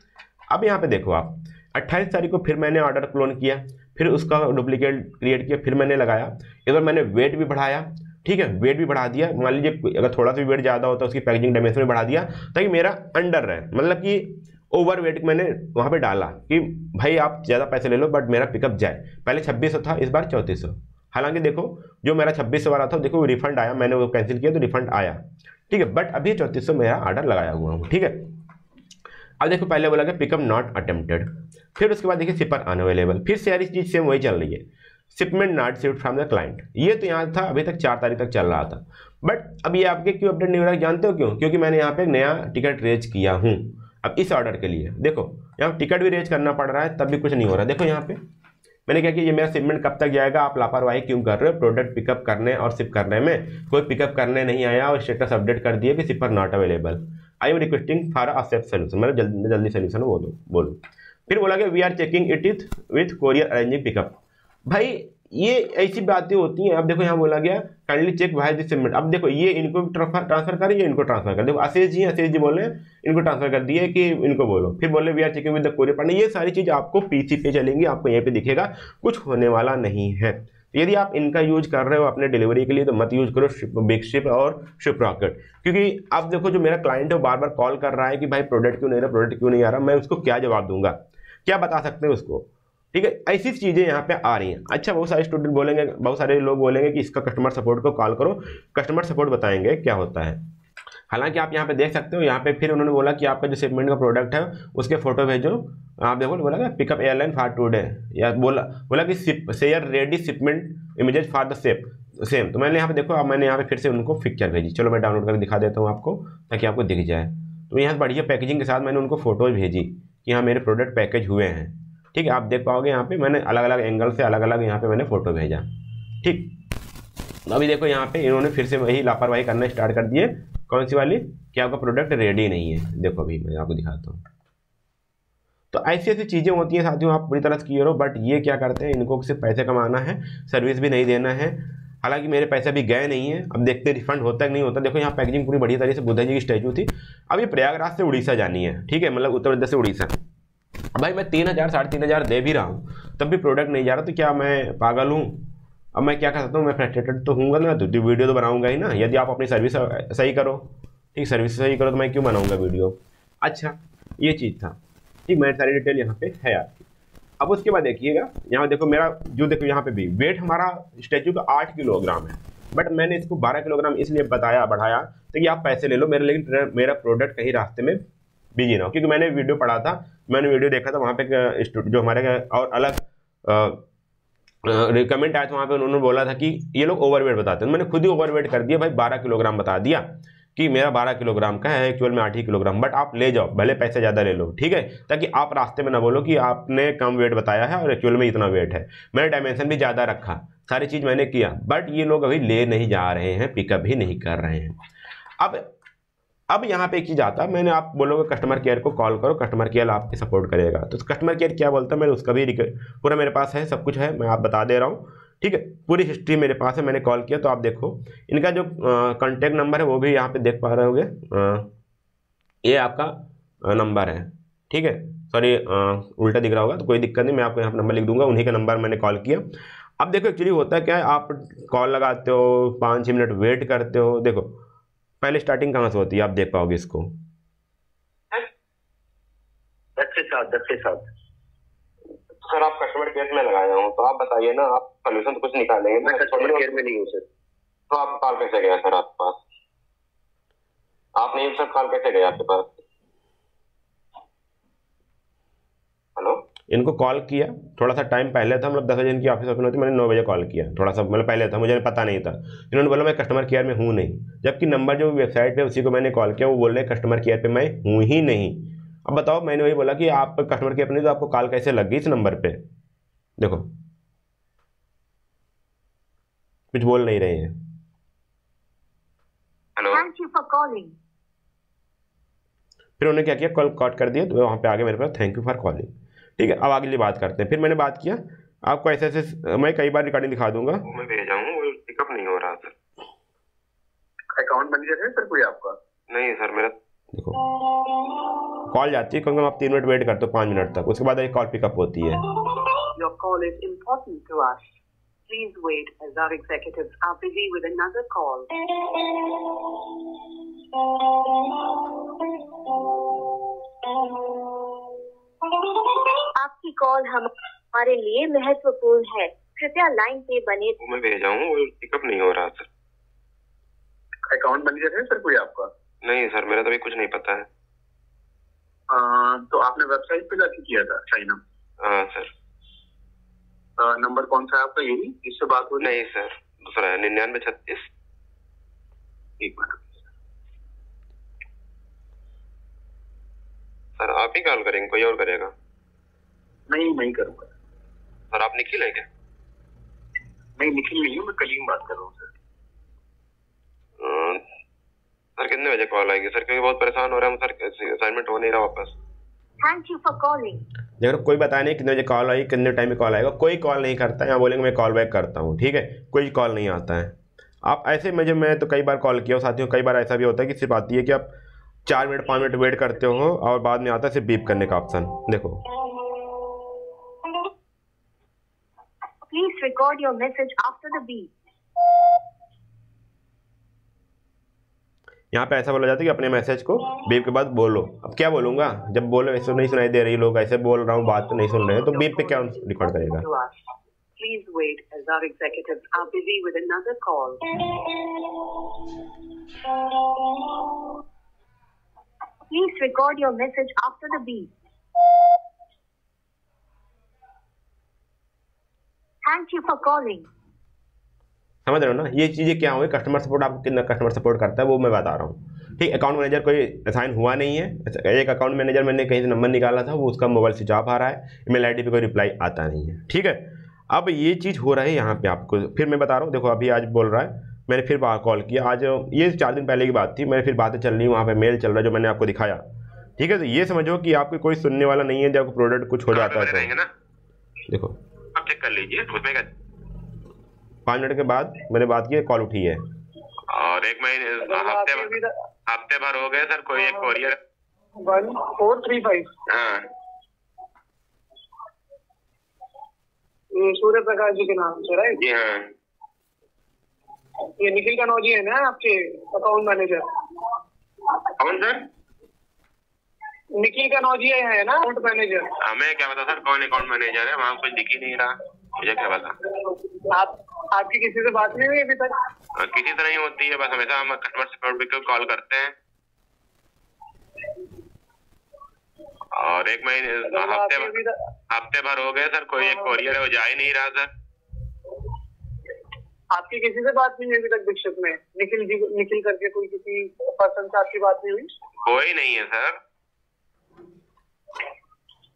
अब यहाँ पे देखो आप, 28 तारीख को फिर मैंने ऑर्डर क्लोन किया, फिर उसका डुप्लीकेट क्रिएट किया, फिर मैंने लगाया, इस बार मैंने वेट भी बढ़ाया, ठीक है, वेट भी बढ़ा दिया। मान लीजिए अगर थोड़ा सा वेट ज़्यादा होता है उसकी पैकेजिंग डायमेंशन भी बढ़ा दिया, ताकि मेरा अंडर रहे, मतलब कि ओवर वेट मैंने वहाँ पे डाला कि भाई आप ज़्यादा पैसे ले लो बट मेरा पिकअप जाए। पहले 2600 था, इस बार 3400। हालांकि देखो जो मेरा 2600 वाला था, देखो रिफंड आया, मैंने वो कैंसिल किया तो रिफंड आया, ठीक है, बट अभी 3400 मेरा ऑर्डर लगाया हुआ हूँ, ठीक है। अब देखो पहले बोला कि पिकअप नॉट अटेम्प्टेड, फिर उसके बाद देखिए शिपर अनअवेलेबल, फिर सारी चीज़ सेम वही चल रही है, shipment not received from the client. ये तो यहाँ था अभी तक 4 तारीख तक चल रहा था, बट अब ये आपके क्यों अपडेट नहीं हो रहा है जानते हो क्यों? क्योंकि मैंने यहाँ पे एक नया टिकट रेज किया हूँ अब इस ऑर्डर के लिए। देखो यहाँ टिकट भी रेज करना पड़ रहा है, तब भी कुछ नहीं हो रहा। देखो यहाँ पे मैंने क्या किया, ये मेरा शिपमेंट कब तक जाएगा, आप लापरवाही क्यों कर रहे हो? प्रोडक्ट पिकअप करने और शिप करने में कोई पिकअप करने नहीं आया और स्टेटस अपडेट कर दिए कि shipper not available, I am requesting for a safe solution, मतलब जल्दी सोल्यूशन वो दो बोलो। फिर बोला कि we are checking it with courier arranging pickup. भाई ये ऐसी बातें होती हैं। अब देखो यहाँ बोला गया kindly check why this shipment. अब देखो ये इनको ट्रांसफर करें, ये इनको ट्रांसफर कर, देखो आशीष जी बोल रहे हैं इनको ट्रांसफर कर दिए कि इनको बोलो, फिर बोले we are checking with the courier partner. ये सारी चीज़ आपको पीसी पे चलेंगी, आपको यहीं पे दिखेगा, कुछ होने वाला नहीं है। यदि आप इनका यूज कर रहे हो अपने डिलीवरी के लिए तो मत यूज करो बिग शिप और शिप रॉकेट, क्योंकि अब देखो जो मेरा क्लाइंट है वो बार बार कॉल कर रहा है कि भाई प्रोडक्ट क्यों नहीं रहा, प्रोडक्ट क्यों नहीं आ रहा, मैं उसको क्या जवाब दूंगा, क्या बता सकते हैं उसको, ठीक है। ऐसी चीज़ें यहाँ पे आ रही हैं। अच्छा बहुत सारे स्टूडेंट बोलेंगे, बहुत सारे लोग बोलेंगे कि इसका कस्टमर सपोर्ट को कॉल करो, कस्टमर सपोर्ट बताएंगे क्या होता है। हालांकि आप यहाँ पे देख सकते हो, यहाँ पे फिर उन्होंने बोला कि आपका जो शिपमेंट का प्रोडक्ट है उसके फोटो भेजो। आप देखो बोला क्या पिकअप एयरलाइन फॉर टुडे, या बोला कि share ready shipment images for the same. तो मैंने यहाँ पे देखो, अब मैंने यहाँ पे फिर से उनको पिक्चर भेजी, चलो मैं डाउनलोड करके दिखा देता हूँ आपको ताकि आपको दिख जाए। तो यहाँ बढ़िया पैकेजिंग के साथ मैंने उनको फोटोज भेजी कि हाँ मेरे प्रोडक्ट पैकेज हुए हैं, ठीक है। आप देख पाओगे यहाँ पे मैंने अलग अलग एंगल से अलग अलग यहाँ पे मैंने फोटो भेजा, ठीक। अभी देखो यहाँ पे इन्होंने फिर से वही लापरवाही करना स्टार्ट कर दिए। कौन सी वाली कि आपका प्रोडक्ट रेडी नहीं है। देखो अभी मैं आपको दिखाता हूँ। तो ऐसी ऐसी चीज़ें होती हैं साथियों, आप पूरी तरह से क्लियर हो। बट ये क्या करते हैं, इनको सिर्फ पैसे कमाना है, सर्विस भी नहीं देना है। हालांकि मेरे पैसे अभी गए नहीं है, अब देखते हैं रिफंड होता है कि नहीं होता। देखो यहाँ पैकेजिंग पूरी बढ़िया तरीके से, बुद्धा जी की स्टैचू थी। अब ये प्रयागराज से उड़ीसा जानी है, ठीक है, मतलब उत्तर प्रदेश से उड़ीसा। भाई मैं 3,000 3,500 दे भी रहा हूँ, तब भी प्रोडक्ट नहीं जा रहा, तो क्या मैं पागल हूँ? अब मैं क्या कर सकता हूँ, मैं फ्रस्ट्रेटेड तो हूँगा ना, तो वीडियो तो बनाऊंगा ही ना। यदि आप अपनी सर्विस सही करो, ठीक, सर्विस सही करो, तो मैं क्यों बनाऊंगा वीडियो। अच्छा ये चीज़ था, ठीक, मेरी सारी डिटेल यहाँ पे है आपकी। अब उसके बाद देखिएगा, यहाँ देखो मेरा जो, देखो यहाँ पे भी वेट हमारा स्टैचू का 8 किलोग्राम है, बट मैंने इसको 12 किलोग्राम इसलिए बताया, बढ़ाया, तो कि आप पैसे ले लो मेरे, लेकिन मेरा प्रोडक्ट कहीं रास्ते में बिजी ना हो। क्योंकि मैंने वीडियो पढ़ा था, मैंने वीडियो देखा था, वहाँ पे जो हमारे और अलग रिकमेंड आया था, वहाँ पे उन्होंने बोला था कि ये लोग ओवरवेट बताते हैं। मैंने खुद ही ओवरवेट कर दिया भाई, 12 किलोग्राम बता दिया कि मेरा 12 किलोग्राम का है, एक्चुअल में 8 ही किलोग्राम। बट आप ले जाओ, भले पैसे ज़्यादा ले लो, ठीक है, ताकि आप रास्ते में ना बोलो कि आपने कम वेट बताया है और एक्चुअल में इतना वेट है। मैंने डायमेंशन भी ज़्यादा रखा, सारी चीज़ मैंने किया, बट ये लोग अभी ले नहीं जा रहे हैं, पिकअप भी नहीं कर रहे हैं। अब यहाँ पे एक चीज़ आता है, मैंने, आप बोलोगे कस्टमर केयर को कॉल करो, कस्टमर केयर आपकी सपोर्ट करेगा। तो कस्टमर केयर क्या बोलता है, मैंने उसका भी पूरा मेरे पास है, सब कुछ है, मैं आप बता दे रहा हूँ, ठीक है, पूरी हिस्ट्री मेरे पास है। मैंने कॉल किया तो आप देखो इनका जो कॉन्टैक्ट नंबर है वो भी यहाँ पे देख पा रहे होगे, ये आपका नंबर है, ठीक है, सॉरी उल्टा दिख रहा होगा, तो कोई दिक्कत नहीं, मैं आपको यहाँ पर नंबर लिख दूंगा, उन्हीं का नंबर मैंने कॉल किया। अब देखो एक्चुअली होता है क्या है, आप कॉल लगाते हो, 5-6 मिनट वेट करते हो। देखो पहले स्टार्टिंग कहाँ से होती है, आप देख पाओगे इसको, 10 से 7। सर आप कस्टमर केयर में लगाया हूँ, तो आप बताइए ना, आप सोल्यूशन तो कुछ निकालेंगे। मैं कस्टमर केयर में नहीं हूँ सर। तो आप कॉल कैसे गया सर आपके पास? आपने ये सब कॉल कैसे गया आपके पास? हेलो, इनको कॉल किया, थोड़ा सा टाइम पहले था, मतलब 10 बजे इनकी ऑफिस ओपन होती, मैंने 9 बजे कॉल किया, थोड़ा सा मतलब पहले था, मुझे पता नहीं था। इन्होंने बोला मैं कस्टमर केयर में हूँ नहीं, जबकि नंबर जो वेबसाइट पे उसी को मैंने कॉल किया, वो बोल रहे कस्टमर केयर पे मैं हूँ ही नहीं। अब बताओ, मैंने वही बोला कि आप कस्टमर केयर पे नहीं, तो आपको कॉल कैसे लग गई इस नंबर पे? देखो कुछ बोल नहीं रहे हैं। Hello, thank you for calling. फिर उन्होंने क्या किया, कॉल कट कर दिया, तो वहाँ पे आगे मेरे पास थैंक यू फॉर कॉलिंग, ठीक है। अब आगे बात करते हैं। फिर मैंने बात किया, आपको ऐसे ऐसे मैं कई बार रिकॉर्डिंग दिखा दूंगा, मैं भेजा हूँ, पिकअप नहीं हो रहा सर। अकाउंट मैनेजर है सर कोई आपका? नहीं सर, मेरा देखो कॉल जाती है, कम से कम आप 3 मिनट वेट करते हो, 5 मिनट तक, उसके बाद एक कॉल पिकअप होती है। Your call is important to us. Please wait as our executives are busy with another call. आपकी कॉल हमारे लिए महत्वपूर्ण है, कृपया लाइन पे बने। मैं भेजा हूँ, पिकअप नहीं हो रहा सर। अकाउंट मैनेजर है सर कोई आपका? नहीं सर, मेरा तो अभी कुछ नहीं पता है। तो आपने वेबसाइट पे जाके किया था साइन अप? हाँ सर। नंबर कौन सा है आपका, यही जिससे बात हो? नहीं सर, दूसरा है 9936। एक मिनट सर, आप ही कॉल करेंगे, कोई और करेगा? नहीं, मैं ही करूँगा सर। आप निखिल है क्या? नहीं, निखिल नहीं हूँ, मैं कलीम बात कर रहा हूँ सर। सर कितने बजे कॉल आएगी सर, क्योंकि बहुत परेशान हो रहा हूँ सर, असाइनमेंट हो नहीं रहा वापस। Thank you for calling. देखो कोई बताया नहीं कितने बजे कॉल आई, कितने टाइम में कॉल आएगा, कोई कॉल नहीं करता है। यहाँ बोलेंगे मैं कॉल बैक करता हूँ, ठीक है, कोई कॉल नहीं आता है। आप ऐसे मैं तो कई बार कॉल किया साथियों, कई बार ऐसा भी होता है कि सिर्फ आती है कि आप 4 मिनट 5 मिनट वेट करते हो और बाद में आता है सिर्फ बीप करने का ऑप्शन। देखो please record your message after the beep. यहाँ पे ऐसा बोला जाता है कि अपने मैसेज को बीप के बाद बोलो। अब क्या बोलूँगा, जब बोलो ऐसे नहीं सुनाई दे रही, लोग ऐसे बोल रहा हूँ, बात तो नहीं सुन रहे हैं, तो बीप पे क्या रिकॉर्ड करेगा? Please wait as our executives are busy with another call. Please record your message after the beep. Thank you for calling. समझ रहे हो ना, ये चीज़ें क्या हुई, कस्टमर सपोर्ट आपको कितना कस्टमर सपोर्ट करता है वो मैं बता रहा हूँ, ठीक। अकाउंट मैनेजर कोई असाइन हुआ नहीं है। एक अकाउंट मैनेजर मैंने कहीं से नंबर निकाला था, वो उसका मोबाइल स्विच ऑफ आ रहा है, ईमेल आईडी पे कोई रिप्लाई आता नहीं है, ठीक है। अब ये चीज़ हो रहा है यहाँ पे आपको, फिर मैं बता रहा हूँ। देखो अभी आज बोल रहा है, मैंने फिर कॉल किया, आज ये 4 दिन पहले की बात थी, मैंने फिर बातें चल रही, वहाँ पे मेल चल रहा है जो मैंने आपको दिखाया, ठीक है, तो ये समझो कि आपको कोई सुनने वाला नहीं है जब प्रोडक्ट कुछ हो जाता है तो रहेंगे ना। देखो आप चेक कर लीजिए उसमें क्या। 5 मिनट के बाद मैंने बात की, कॉल उठी है। और 1 महीने हफ्ते भर हो गए सर, कोई एक कोरियर 1435। हाँ सूर्य प्रकाश जी के नाम से, राइट? जी हाँ। ये निखिल कनौजी है ना आपके अकाउंट मैनेजर? कौन सर? निखिल कनौजी है ना अकाउंट मैनेजर? हमें क्या पता सर कौन अकाउंट मैनेजर है, वहाँ कुछ दिख ही नहीं रहा, मुझे क्या पता। आपकी किसी से बात नहीं हुई अभी तक? किसी से नहीं होती है, बस हमेशा हम कस्टमर सपोर्ट पे कॉल करते हैं। और 1 महीने हफ्ते भर हो गए सर, कोई एक कोरियर है वो जा ही नहीं रहा सर। आपकी किसी से बात नहीं हुई अभी तक दीक्षित में? निखिल करके कोई किसी पर्सन से आपकी बात नहीं हुई? कोई नहीं है सर।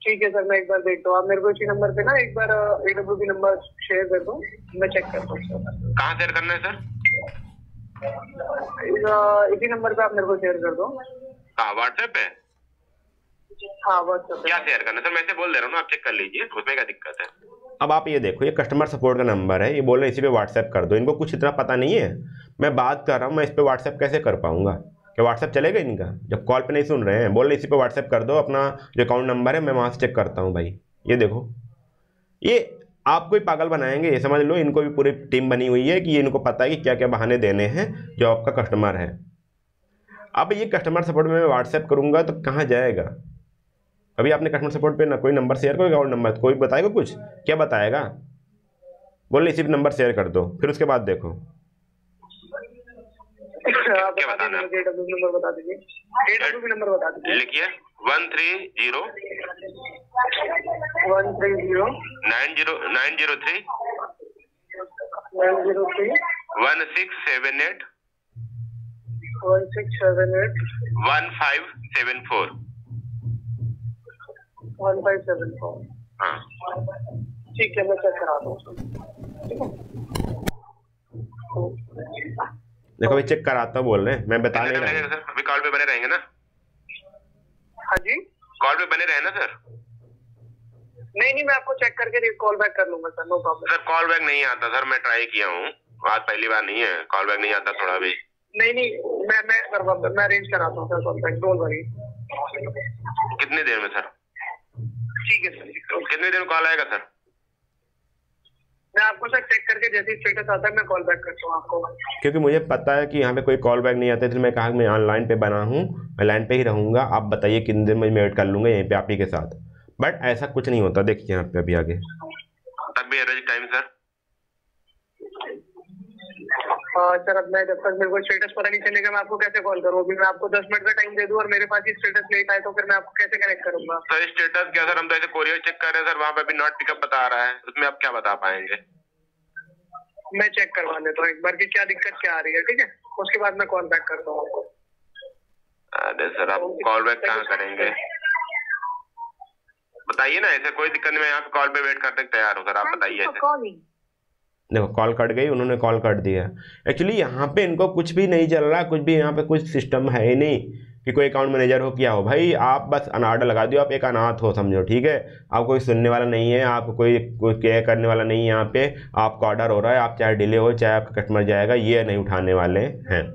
ठीक है सर, मैं एक बार देखता हूँ। आप मेरे को इसी नंबर पे ना एक बार AWP नंबर शेयर कर दो, मैं चेक करता हूँ। कहाँ शेयर करना है सर? इसी नंबर पे आप मेरे को शेयर कर दो। हाँ व्हाट्सएप पे? हाँ व्हाट्सएप पे। क्या शेयर करना है सर? मैं ऐसे बोल दे रहा हूँ ना, आप चेक कर लीजिए उसमें क्या दिक्कत है। अब आप ये देखो, ये कस्टमर सपोर्ट का नंबर है, ये बोल रहे हैं इसी पे व्हाट्सएप कर दो। इनको कुछ इतना पता नहीं है, मैं बात कर रहा हूँ, मैं इस पे व्हाट्सएप कैसे कर पाऊंगा? क्या व्हाट्सएप चलेगा इनका? जब कॉल पे नहीं सुन रहे हैं, बोल रहे इसी पे व्हाट्सएप कर दो, अपना जो अकाउंट नंबर है मैं वहाँ से चेक करता हूँ। भाई ये देखो, ये आपको ही पागल बनाएंगे, ये समझ लो। इनको भी पूरी टीम बनी हुई है कि ये इनको पता है कि क्या क्या बहाने देने हैं जो आपका कस्टमर है। अब ये कस्टमर सपोर्ट में मैं व्हाट्सएप करूँगा तो कहाँ जाएगा? अभी आपने कस्टमर सपोर्ट पे ना कोई नंबर शेयर करो, अकाउंट नंबर कोई बताएगा कुछ? क्या बताएगा? बोले इसी नंबर शेयर कर दो, फिर उसके बाद देखो। क्या बताना? नंबर बता दीजिए, AWP नंबर बता दीजिए। लिखिए 130 903 1678 1574। 1574। हाँ ठीक है, मैं चेक कराता हूँ। देखो भाई चेक कराता बोल रहे हैं, मैं बता नहीं रहा हूँ। सर अभी कॉल पे बने रहेंगे ना? हाँ जी, कॉल पे बने रहे ना सर? नहीं मैं आपको चेक करके कॉल बैक कर लूंगा sir, no problem. Sir call back नहीं आता सर, मैं ट्राई किया हूँ, आज पहली बार नहीं है, कॉल बैक नहीं आता थोड़ा भी। नहीं मैं अरेंज कराता हूँ sir call back, don't worry. कितनी देर में सर? ठीक है सर। कितनी देर में कॉल आएगा सर? मैं आपको सर चेक करके जैसे स्टेटस आता है मैं कॉल बैक करता हूँ आपको। क्योंकि मुझे पता है कि यहाँ पे कोई कॉल बैक नहीं आता, इसलिए मैं कहा मैं ऑनलाइन पे बना हूँ, मैं लाइन पे ही रहूँगा। आप बताइए कितनी देर में मैं वेट कर लूँगा यहीं पे आप ही के साथ, बट ऐसा कुछ नहीं होता। देखिए यहाँ पे अभी आगे तब भी एवरेज टाइम सर? सर अब मैं जब तक मेरे को स्टेटस पता नहीं चलेगा मैं आपको कैसे कॉल करूँ? अभी मैं आपको 10 मिनट का टाइम दे दूँ और मेरे पास ही स्टेटस लेट आए तो फिर मैं आपको कैसे कनेक्ट करूंगा? सर स्टेटस क्या सर, हम तो ऐसे कोरियर चेक कर रहे हैं सर, वहाँ पे अभी नॉट पिकअप बता रहा है, उसमें आप क्या बता पाएंगे? मैं चेक करवा लेता हूँ एक बार कि क्या दिक्कत क्या आ रही है, ठीक है? उसके बाद मैं कॉल बैक करता हूँ आपको। अरे सर आप कॉल बैक कहाँ करेंगे? बताइए ना, ऐसे कोई दिक्कत नहीं, मैं यहाँ पे कॉल पे वेट करने तैयार हूँ सर, आप बताइए ऐसे। देखो कॉल कट गई, उन्होंने कॉल कट दिया। एक्चुअली यहाँ पे इनको कुछ भी नहीं चल रहा, कुछ भी यहाँ पे कुछ सिस्टम है ही नहीं कि कोई अकाउंट मैनेजर हो क्या हो। भाई आप बस अनार्डर लगा दियो, आप एक अनाथ हो समझो, ठीक है? आप कोई सुनने वाला नहीं है, आपको कोई केयर करने वाला नहीं है यहाँ पे। आपका ऑर्डर हो रहा है, आप चाहे डिले हो चाहे आपका कस्टमर जाएगा, ये नहीं उठाने वाले हैं,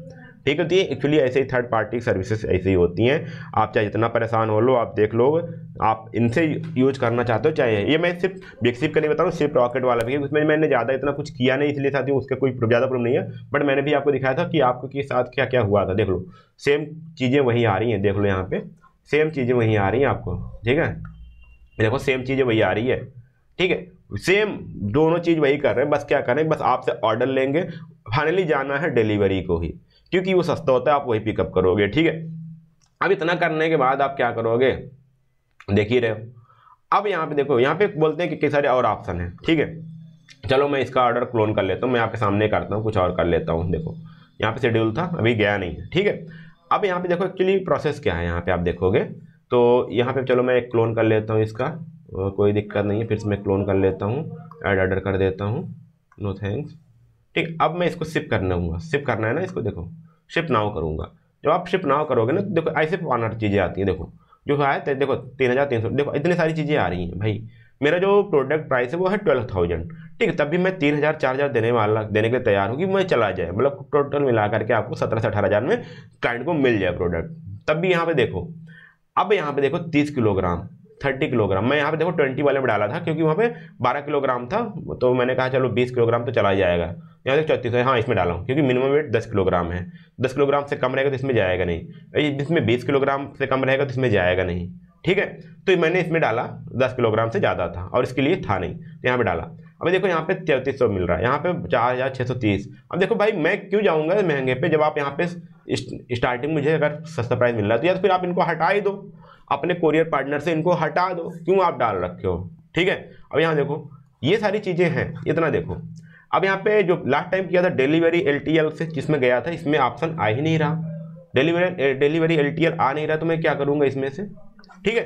ठीक होती है। एक्चुअली ऐसे ही थर्ड पार्टी सर्विसेज ऐसे ही होती हैं। आप चाहे जितना परेशान हो लो, आप देख लो, आप इनसे यूज करना चाहते हो चाहे। ये मैं सिर्फ बेसिक का नहीं बता रहा हूँ, सिर्फ रॉकेट वाला भी, उसमें मैंने ज़्यादा इतना कुछ किया नहीं, इसलिए साथियों उसका कोई ज़्यादा प्रॉब्लम नहीं है। बट मैंने भी आपको दिखाया था कि आपको के साथ क्या क्या हुआ था। देख लो सेम चीज़ें वही आ रही हैं, देख लो यहाँ पे सेम चीज़ें वही आ रही हैं आपको, ठीक है? देखो सेम चीज़ें वही आ रही है, ठीक है? सेम दोनों चीज़ वही कर रहे हैं, बस क्या करें, बस आपसे ऑर्डर लेंगे, फाइनली जाना है डिलीवरी को ही, क्योंकि वो सस्ता होता है, आप वही पिकअप करोगे, ठीक है? अब इतना करने के बाद आप क्या करोगे, देख ही रहे हो। अब यहाँ पे देखो, यहाँ पे बोलते हैं कि कई सारे और ऑप्शन है, ठीक है? चलो मैं इसका ऑर्डर क्लोन कर लेता हूँ, मैं आपके सामने करता हूँ, कुछ और कर लेता हूँ। देखो यहाँ पे शेड्यूल था, अभी गया नहीं है, ठीक है? अब यहाँ पे देखो एक्चुअली प्रोसेस क्या है, यहाँ पे आप देखोगे तो यहाँ पे चलो मैं एक क्लोन कर लेता हूँ इसका, कोई दिक्कत नहीं है। फिर से मैं क्लोन कर लेता हूँ, ऐड ऑर्डर कर देता हूँ, नो थैंक्स, ठीक। अब मैं इसको शिप करना हूँ, शिप करना है ना इसको, देखो शिप नाउ करूँगा। जब आप शिप नाउ करोगे ना तो देखो ऐसे 1 चीज़ें आती हैं। देखो जो आया देखो 3,300, देखो इतनी सारी चीज़ें आ रही हैं भाई। मेरा जो प्रोडक्ट प्राइस है वो है 12,000, ठीक है, तब भी मैं 3,000 4,000 देने के लिए तैयार हूँ कि मैं चला जाए, मतलब टोटल मिला करके आपको 17 से 18,000 में क्लाइंट को मिल जाए प्रोडक्ट। तब भी यहाँ पे देखो, अब यहाँ पे देखो 30 किलोग्राम 30 किलोग्राम, मैं यहाँ पे देखो 20 वाले में डाला था क्योंकि वहाँ पे 12 किलोग्राम था, तो मैंने कहा चलो 20 किलोग्राम तो चला जाएगा। यहाँ से 3400, हाँ इसमें डाला हूँ क्योंकि मिनिमम वेट 10 किलोग्राम है, 10 किलोग्राम से कम रहेगा तो इसमें जाएगा नहीं, इसमें 20 किलोग्राम से कम रहेगा तो इसमें जाएगा नहीं, ठीक है। तो मैंने इसमें डाला 10 किलोग्राम से ज़्यादा था और इसके लिए था नहीं, तो यहाँ पे डाला। अब देखो यहाँ पे 3300 मिल रहा है, यहाँ पे 4,630। अब देखो भाई मैं क्यों जाऊँगा महंगे पे, जब आप यहाँ पे स्टार्टिंग मुझे अगर सस्ता प्राइस मिल रहा है तो या तो फिर आप इनको हटा ही दो, अपने कोरियर पार्टनर से इनको हटा दो, क्यों आप डाल रखे हो, ठीक है। अब यहाँ देखो ये सारी चीज़ें हैं, इतना देखो। अब यहाँ पे जो लास्ट टाइम किया था डिलीवरी LTL से जिसमें गया था, इसमें ऑप्शन आ ही नहीं रहा, डिलीवरी LTL आ नहीं रहा, तो मैं क्या करूँगा इसमें से, ठीक है।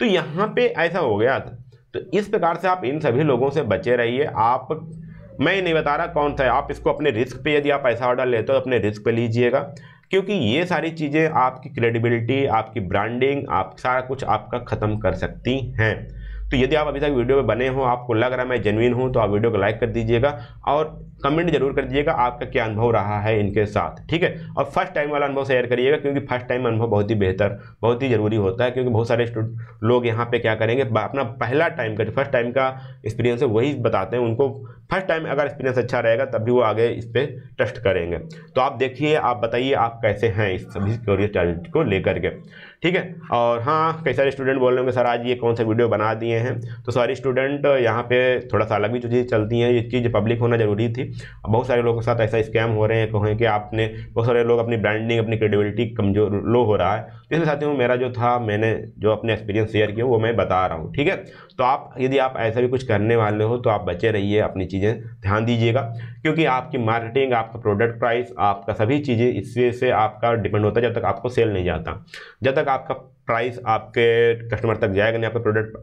तो यहाँ पे ऐसा हो गया था। तो इस प्रकार से आप इन सभी लोगों से बचे रहिए। आप, मैं नहीं बता रहा कौन सा है, आप इसको अपने रिस्क पे, यदि आप ऐसा ऑर्डर लेते हो अपने रिस्क पे लीजिएगा, क्योंकि ये सारी चीज़ें आपकी क्रेडिबिलिटी, आपकी ब्रांडिंग, आप सारा कुछ आपका ख़त्म कर सकती हैं। तो यदि आप अभी तक वीडियो में बने हो, आपको लग रहा है मैं जेन्युइन हूँ, तो आप वीडियो को लाइक कर दीजिएगा और कमेंट जरूर कर दीजिएगा आपका क्या अनुभव रहा है इनके साथ, ठीक है। और फर्स्ट टाइम वाला अनुभव शेयर करिएगा, क्योंकि फर्स्ट टाइम अनुभव बहुत ही बेहतर, बहुत ही ज़रूरी होता है, क्योंकि बहुत सारे लोग यहाँ पे क्या करेंगे, अपना पहला टाइम का, जो फर्स्ट टाइम का एक्सपीरियंस है वही बताते हैं। उनको फर्स्ट टाइम अगर एक्सपीरियंस अच्छा रहेगा तभी वो आगे इस पर टेस्ट करेंगे। तो आप देखिए, आप बताइए आप कैसे हैं इस सभी कोरियर चार्ज को लेकर के, ठीक है। और हाँ, कई सारे स्टूडेंट बोल रहे होंगे सर आज ये कौन सा वीडियो बना दिए हैं, तो सारे स्टूडेंट यहाँ पे थोड़ा सा अलग भी चीज़ें चलती हैं, ये चीज़ पब्लिक होना जरूरी थी। बहुत सारे लोगों के साथ ऐसा स्कैम हो रहे हैं, कहें कि आपने, बहुत सारे लोग अपनी ब्रांडिंग, अपनी क्रेडिबिलिटी कमजोर, लो हो रहा है। तो इसके साथ ही मेरा जो था, मैंने जो अपने एक्सपीरियंस शेयर किया वो मैं बता रहा हूँ, ठीक है। तो आप, यदि आप ऐसा भी कुछ करने वाले हो तो आप बचे रहिए, अपनी चीज़ें ध्यान दीजिएगा, क्योंकि आपकी मार्केटिंग, आपका प्रोडक्ट प्राइस, आपका सभी चीज़ें इससे से आपका डिपेंड होता है। जब तक आपको सेल नहीं जाता, जब तक आपका प्राइस आपके कस्टमर तक जाएगा नहीं, आपका प्रोडक्ट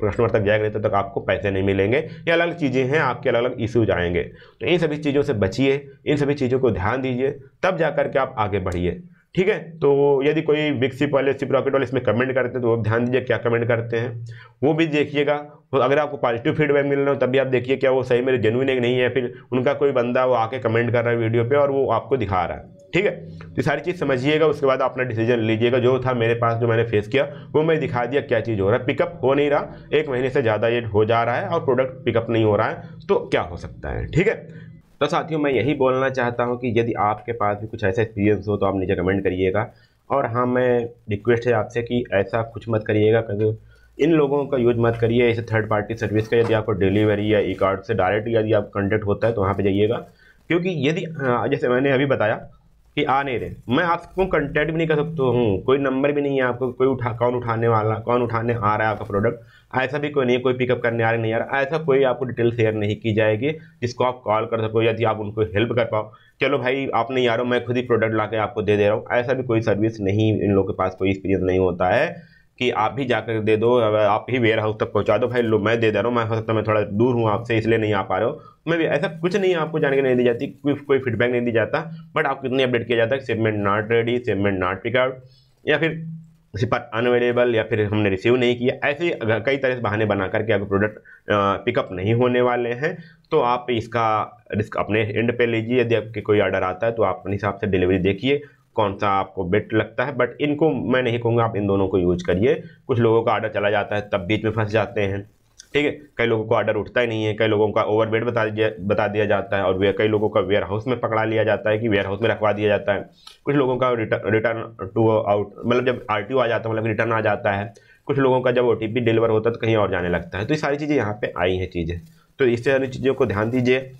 कस्टमर तक जाएगा नहीं, तब तक आपको पैसे नहीं मिलेंगे। ये अलग अलग चीज़ें हैं, आपके अलग अलग इश्यूज आएंगे। तो इन सभी चीज़ों से बचिए, इन सभी चीज़ों को ध्यान दीजिए, तब जा करके आप आगे बढ़िए, ठीक है। तो यदि कोई बिग शिप वाले, शिप रॉकेट वाले इसमें कमेंट करते हैं तो वो ध्यान दीजिए क्या कमेंट करते हैं, वो भी देखिएगा। तो अगर आपको पॉजिटिव फीडबैक मिल रहा हो तब भी आप देखिए क्या वो सही मेरे जेन्युइन है कि नहीं है, फिर उनका कोई बंदा वो आके कमेंट कर रहा है वीडियो पे और वो आपको दिखा रहा है, ठीक है। तो सारी चीज़ समझिएगा, उसके बाद अपना डिसीजन लीजिएगा। जो था मेरे पास, जो मैंने फेस किया वो मैं दिखा दिया क्या चीज़ हो रहा है। पिकअप हो नहीं रहा, 1 महीने से ज़्यादा ये हो जा रहा है और प्रोडक्ट पिकअप नहीं हो रहा है, तो क्या हो सकता है, ठीक है। तो साथियों, मैं यही बोलना चाहता हूँ कि यदि आपके पास भी कुछ ऐसा एक्सपीरियंस हो तो आप नीचे कमेंट करिएगा। और हाँ, मैं रिक्वेस्ट है आपसे कि ऐसा कुछ मत करिएगा, क्योंकि इन लोगों का यूज मत करिए, ऐसे थर्ड पार्टी सर्विस का। यदि आपको डिलीवरी या ई-कार्ड से डायरेक्ट यदि आप कॉन्टेक्ट होता है तो वहाँ पे जाइएगा, क्योंकि यदि जैसे मैंने अभी बताया कि आ नहीं रहे, मैं आपको कॉन्टैक्ट भी नहीं कर सकता हूँ, कोई नंबर भी नहीं है आपको, कौन उठाने वाला, कौन उठाने आ रहा है आपका प्रोडक्ट, ऐसा भी कोई नहीं है, कोई पिकअप करने आ रहा नहीं आ रहा, ऐसा कोई आपको डिटेल शेयर नहीं की जाएगी जिसको आप कॉल कर सको, यदि आप उनको हेल्प कर पाओ। चलो भाई आप नहीं आ रहे हो, मैं खुद ही प्रोडक्ट ला के आपको दे रहा हूँ, ऐसा भी कोई सर्विस नहीं, इन लोगों के पास कोई एक्सपीरियंस नहीं होता है कि आप भी जाकर दे दो, आप ही वेयर हाउस तक पहुंचा दो, भाई लो मैं दे रहा हूँ, मैं हो सकता है मैं थोड़ा दूर हूँ आपसे इसलिए नहीं आ पा रहे हो, मैं भी, ऐसा कुछ नहीं, आपको जानकारी नहीं दी जाती, कोई फीडबैक नहीं दी जाता, बट आपको इतनी अपडेट किया जाता है कि shipment not ready, shipment not pick out, या फिर शिपर अनअवेलेबल, या फिर हमने रिसीव नहीं किया। ऐसे कई तरह से बहाने बना करके अगर प्रोडक्ट पिकअप नहीं होने वाले हैं तो आप इसका रिस्क अपने एंड पे लीजिए। यदि आपके कोई ऑर्डर आता है तो आप अपने हिसाब से डिलीवरी देखिए कौन सा आपको बेट लगता है, बट इनको मैं नहीं कहूँगा आप इन दोनों को यूज करिए। कुछ लोगों का ऑर्डर चला जाता है तब बीच में फंस जाते हैं, ठीक है। कई लोगों को ऑर्डर उठता ही नहीं है, कई लोगों का ओवरवेट बता दिया जाता है, और कई लोगों का वेयर हाउस में पकड़ा लिया जाता है कि वेयर हाउस में रखवा दिया जाता है। कुछ लोगों का रिटर्न टू आउट, मतलब जब RTO आ जाता है, मतलब रिटर्न आ जाता है। कुछ लोगों का जब OTP डिलीवर होता है तो कहीं और जाने लगता है। तो ये सारी चीज़ें यहाँ पे आई हैं चीज़ें, तो इस सारी चीज़ों को ध्यान दीजिए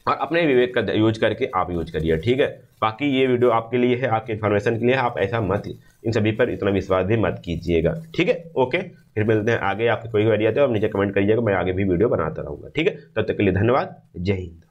और अपने विवेक का यूज करके आप यूज करिए, ठीक है। बाकी ये वीडियो आपके लिए है, आपके इन्फॉर्मेशन के लिए है, आप ऐसा मत, इन सभी पर इतना विश्वास भी मत कीजिएगा, ठीक है। ओके, फिर मिलते हैं आगे। आपके कोई क्वेरी आते हो आप नीचे कमेंट करिएगा, मैं आगे भी वीडियो बनाता रहूँगा, ठीक है। तब तक के लिए धन्यवाद, जय हिंद।